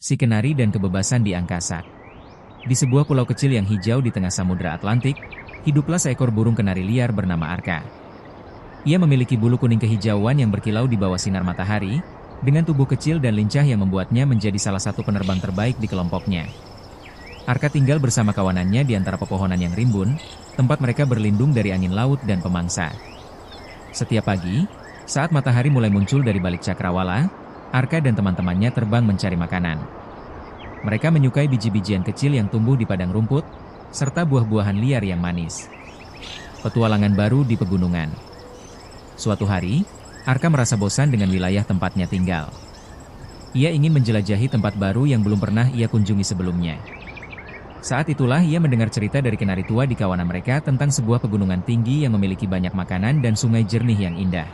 Si Kenari dan Kebebasan di Angkasa. Di sebuah pulau kecil yang hijau di tengah Samudra Atlantik, hiduplah seekor burung kenari liar bernama Arka. Ia memiliki bulu kuning kehijauan yang berkilau di bawah sinar matahari, dengan tubuh kecil dan lincah yang membuatnya menjadi salah satu penerbang terbaik di kelompoknya. Arka tinggal bersama kawanannya di antara pepohonan yang rimbun, tempat mereka berlindung dari angin laut dan pemangsa. Setiap pagi, saat matahari mulai muncul dari balik cakrawala, Arka dan teman-temannya terbang mencari makanan. Mereka menyukai biji-bijian kecil yang tumbuh di padang rumput, serta buah-buahan liar yang manis. Petualangan baru di pegunungan. Suatu hari, Arka merasa bosan dengan wilayah tempatnya tinggal. Ia ingin menjelajahi tempat baru yang belum pernah ia kunjungi sebelumnya. Saat itulah ia mendengar cerita dari kenari tua di kawanan mereka tentang sebuah pegunungan tinggi yang memiliki banyak makanan dan sungai jernih yang indah.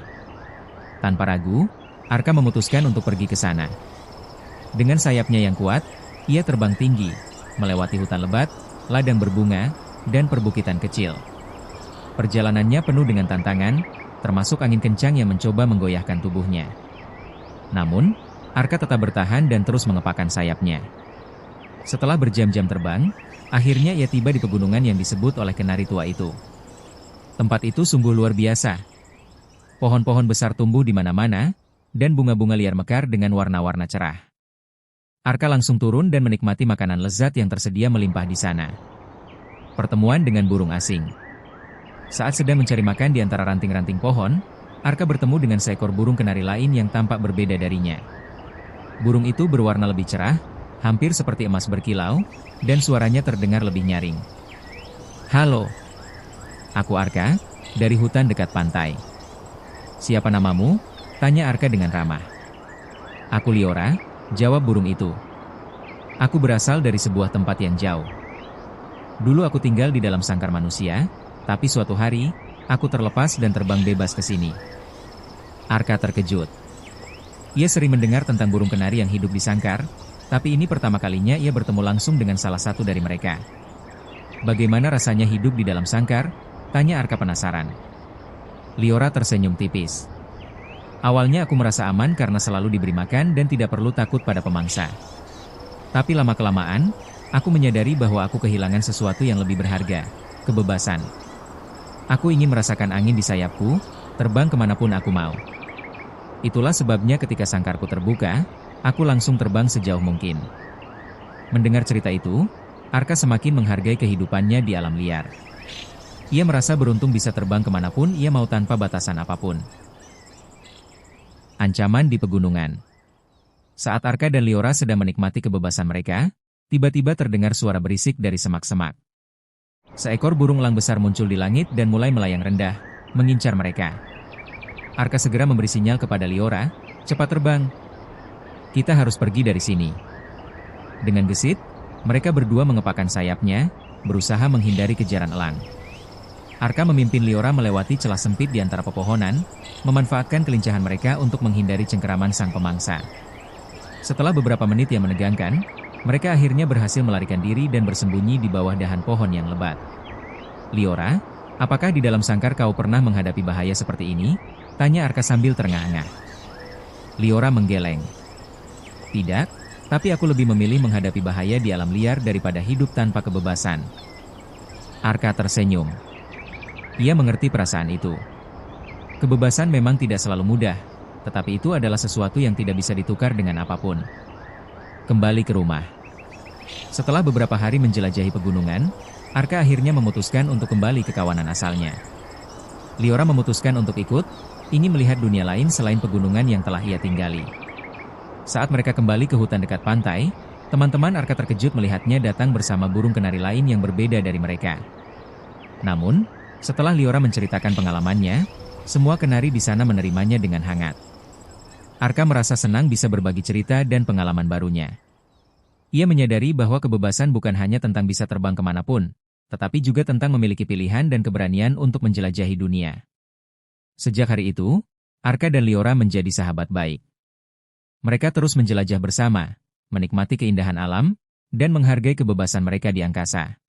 Tanpa ragu, Arka memutuskan untuk pergi ke sana. Dengan sayapnya yang kuat, ia terbang tinggi, melewati hutan lebat, ladang berbunga, dan perbukitan kecil. Perjalanannya penuh dengan tantangan, termasuk angin kencang yang mencoba menggoyahkan tubuhnya. Namun, Arka tetap bertahan dan terus mengepakkan sayapnya. Setelah berjam-jam terbang, akhirnya ia tiba di pegunungan yang disebut oleh kenari tua itu. Tempat itu sungguh luar biasa. Pohon-pohon besar tumbuh di mana-mana, dan bunga-bunga liar mekar dengan warna-warna cerah. Arka langsung turun dan menikmati makanan lezat yang tersedia melimpah di sana. Pertemuan dengan burung asing. Saat sedang mencari makan di antara ranting-ranting pohon, Arka bertemu dengan seekor burung kenari lain yang tampak berbeda darinya. Burung itu berwarna lebih cerah, hampir seperti emas berkilau, dan suaranya terdengar lebih nyaring. "Halo, aku Arka, dari hutan dekat pantai." "Siapa namamu?" tanya Arka dengan ramah. "Aku Liora," jawab burung itu. "Aku berasal dari sebuah tempat yang jauh. Dulu aku tinggal di dalam sangkar manusia, tapi suatu hari, aku terlepas dan terbang bebas ke sini." Arka terkejut. Ia sering mendengar tentang burung kenari yang hidup di sangkar, tapi ini pertama kalinya ia bertemu langsung dengan salah satu dari mereka. "Bagaimana rasanya hidup di dalam sangkar?" tanya Arka penasaran. Liora tersenyum tipis. "Awalnya aku merasa aman karena selalu diberi makan dan tidak perlu takut pada pemangsa. Tapi lama-kelamaan, aku menyadari bahwa aku kehilangan sesuatu yang lebih berharga, kebebasan. Aku ingin merasakan angin di sayapku, terbang kemanapun aku mau. Itulah sebabnya ketika sangkarku terbuka, aku langsung terbang sejauh mungkin." Mendengar cerita itu, Arka semakin menghargai kehidupannya di alam liar. Ia merasa beruntung bisa terbang kemanapun ia mau tanpa batasan apapun. Ancaman di pegunungan. Saat Arka dan Liora sedang menikmati kebebasan mereka, tiba-tiba terdengar suara berisik dari semak-semak. Seekor burung elang besar muncul di langit dan mulai melayang rendah, mengincar mereka. Arka segera memberi sinyal kepada Liora, "Cepat terbang. Kita harus pergi dari sini." Dengan gesit, mereka berdua mengepakkan sayapnya, berusaha menghindari kejaran elang. Arka memimpin Liora melewati celah sempit di antara pepohonan, memanfaatkan kelincahan mereka untuk menghindari cengkeraman sang pemangsa. Setelah beberapa menit yang menegangkan, mereka akhirnya berhasil melarikan diri dan bersembunyi di bawah dahan pohon yang lebat. "Liora, apakah di dalam sangkar kau pernah menghadapi bahaya seperti ini?" tanya Arka sambil terengah-engah. Liora menggeleng. "Tidak, tapi aku lebih memilih menghadapi bahaya di alam liar daripada hidup tanpa kebebasan." Arka tersenyum. Ia mengerti perasaan itu. Kebebasan memang tidak selalu mudah, tetapi itu adalah sesuatu yang tidak bisa ditukar dengan apapun. Kembali ke rumah. Setelah beberapa hari menjelajahi pegunungan, Arka akhirnya memutuskan untuk kembali ke kawanan asalnya. Liora memutuskan untuk ikut, ingin melihat dunia lain selain pegunungan yang telah ia tinggali. Saat mereka kembali ke hutan dekat pantai, teman-teman Arka terkejut melihatnya datang bersama burung kenari lain yang berbeda dari mereka. Namun, setelah Liora menceritakan pengalamannya, semua kenari di sana menerimanya dengan hangat. Arka merasa senang bisa berbagi cerita dan pengalaman barunya. Ia menyadari bahwa kebebasan bukan hanya tentang bisa terbang kemanapun, tetapi juga tentang memiliki pilihan dan keberanian untuk menjelajahi dunia. Sejak hari itu, Arka dan Liora menjadi sahabat baik. Mereka terus menjelajah bersama, menikmati keindahan alam, dan menghargai kebebasan mereka di angkasa.